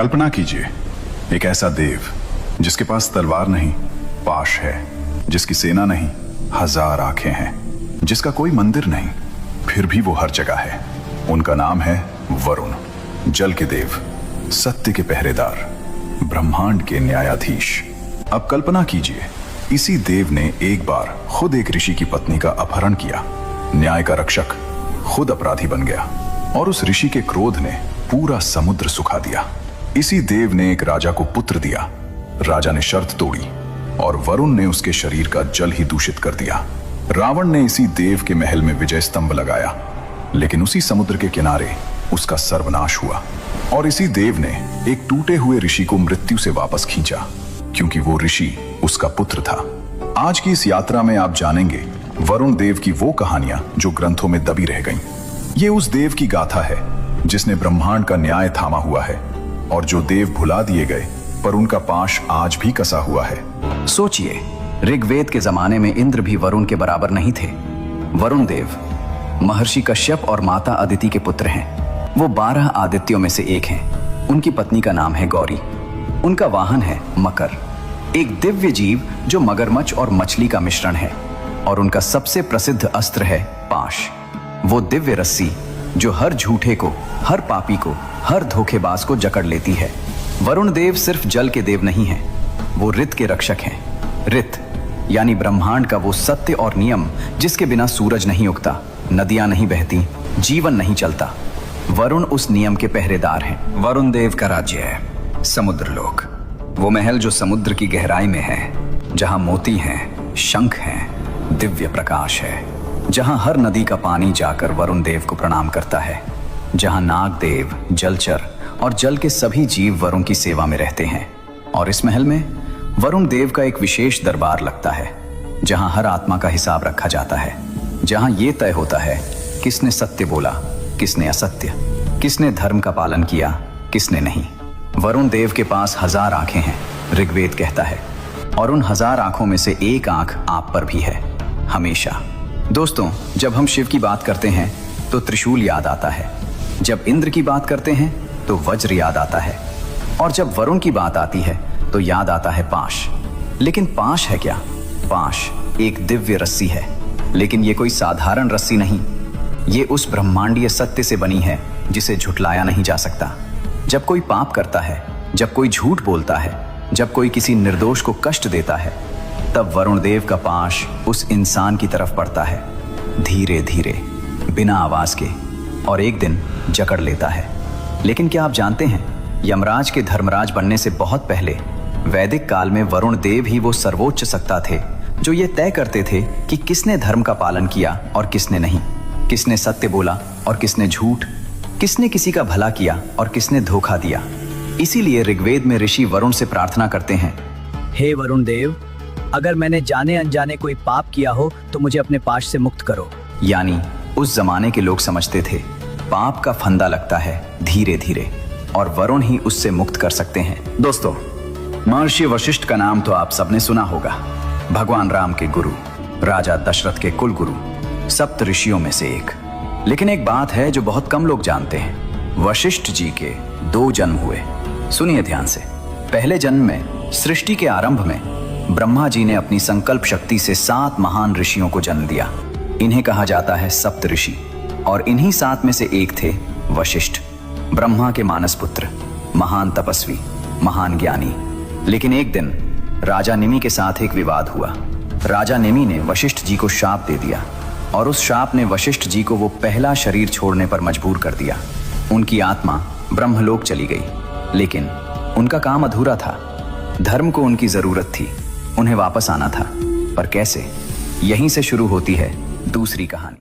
कल्पना कीजिए, एक ऐसा देव जिसके पास तलवार नहीं पाश है, जिसकी सेना नहीं हजार आंखें हैं, जिसका कोई मंदिर नहीं फिर भी वो हर जगह है। उनका नाम है वरुण, जल के देव, सत्य के पहरेदार, ब्रह्मांड के न्यायाधीश। अब कल्पना कीजिए, इसी देव ने एक बार खुद एक ऋषि की पत्नी का अपहरण किया। न्याय का रक्षक खुद अपराधी बन गया और उस ऋषि के क्रोध ने पूरा समुद्र सुखा दिया। इसी देव ने एक राजा को पुत्र दिया। राजा ने शर्त तोड़ी और वरुण ने उसके शरीर का जल ही दूषित कर दिया। रावण ने इसी देव के महल में विजय स्तंभ लगाया, लेकिन उसी समुद्र के किनारे उसका सर्वनाश हुआ। और इसी देव ने एक टूटे हुए ऋषि को मृत्यु से वापस खींचा, क्योंकि वो ऋषि उसका पुत्र था। आज की इस यात्रा में आप जानेंगे वरुण देव की वो कहानियां जो ग्रंथों में दबी रह गईं। ये उस देव की गाथा है जिसने ब्रह्मांड का न्याय थामा हुआ है, और जो देव भुला दिए गए पर उनका पाश आज भी कसा हुआ है। सोचिए, ऋग्वेद के जमाने में इंद्र भी वरुण के बराबर नहीं थे। वरुण देव महर्षि कश्यप और माता अदिति के पुत्र हैं। वो 12 आदित्यों में से एक हैं। उनकी पत्नी का नाम है गौरी। उनका वाहन है मकर, एक दिव्य जीव जो मगरमच्छ और मछली का मिश्रण है। और उनका सबसे प्रसिद्ध अस्त्र है पाश, वो दिव्य रस्सी जो हर झूठे को, हर पापी को, हर धोखेबाज को जकड़ लेती है। वरुण देव सिर्फ जल के देव नहीं हैं, वो ऋत के रक्षक हैं। ऋत यानी ब्रह्मांड का वो सत्य और नियम जिसके बिना सूरज नहीं उगता, नदियां नहीं बहती, जीवन नहीं चलता। वरुण उस नियम के पहरेदार हैं। वरुण देव का राज्य है समुद्र लोक, वो महल जो समुद्र की गहराई में है, जहां मोती हैं, शंख हैं, दिव्य प्रकाश है, जहां हर नदी का पानी जाकर वरुण देव को प्रणाम करता है, जहां नाग देव, जलचर और जल के सभी जीव वरुण की सेवा में रहते हैं। और इस महल में वरुण देव का एक विशेष दरबार लगता है, जहां हर आत्मा का हिसाब रखा जाता है, जहां यह तय होता है किसने सत्य बोला, किसने असत्य, किसने धर्म का पालन किया, किसने नहीं। वरुण देव के पास 1000 आंखें हैं, ऋग्वेद कहता है, और उन 1000 आंखों में से एक आंख आप पर भी है, हमेशा। दोस्तों, जब हम शिव की बात करते हैं तो त्रिशूल याद आता है, जब इंद्र की बात करते हैं तो वज्र याद आता है, और जब वरुण की बात आती है तो याद आता है पाश। लेकिन पाश है क्या? पाश एक दिव्य रस्सी है, लेकिन ये कोई साधारण रस्सी नहीं। ये उस ब्रह्मांडीय सत्य से बनी है जिसे झुठलाया नहीं जा सकता। जब कोई पाप करता है, जब कोई झूठ बोलता है, जब कोई किसी निर्दोष को कष्ट देता है, तब वरुण देव का पाश उस इंसान की तरफ पड़ता है, धीरे धीरे, बिना आवाज के, और एक दिन जकड़ लेता है। लेकिन क्या आप जानते हैं, यमराज के धर्मराज बनने से बहुत पहले वैदिक काल में वरुण देव ही वो सर्वोच्च सत्ता थे जो ये तय करते थे कि किसने धर्म का पालन किया और किसने नहीं, किसने सत्य बोला और किसने झूठ, किसने किसी का भला किया और किसने धोखा दिया। इसीलिए ऋग्वेद में ऋषि वरुण से प्रार्थना करते हैं, हे वरुण देव, अगर मैंने जाने अनजाने कोई पाप किया हो तो मुझे अपने पाश से मुक्त करो। यानी उस जमाने के लोग समझते थे पाप का फंदा लगता है धीरे धीरे, और वरुण ही उससे मुक्त कर सकते हैं। दोस्तों, महर्षि वशिष्ठ का नाम तो आप सबने सुना होगा। भगवान राम के गुरु, राजा दशरथ के कुल गुरु, सप्त ऋषियों में से एक। लेकिन एक बात है जो बहुत कम लोग जानते हैं, वशिष्ठ जी के 2 जन्म हुए। सुनिए ध्यान से। पहले जन्म में, सृष्टि के आरंभ में, ब्रह्मा जी ने अपनी संकल्प शक्ति से 7 महान ऋषियों को जन्म दिया। इन्हें कहा जाता है सप्त ऋषि, और इन्हीं 7 में से एक थे वशिष्ठ, ब्रह्मा के मानस पुत्र, महान तपस्वी, महान ज्ञानी। लेकिन एक दिन राजा निमि के साथ एक विवाद हुआ। राजा निमि ने वशिष्ठ जी को शाप दे दिया, और उस शाप ने वशिष्ठ जी को वो पहला शरीर छोड़ने पर मजबूर कर दिया। उनकी आत्मा ब्रह्मलोक चली गई, लेकिन उनका काम अधूरा था। धर्म को उनकी जरूरत थी, उन्हें वापस आना था, पर कैसे? यहीं से शुरू होती है दूसरी कहानी।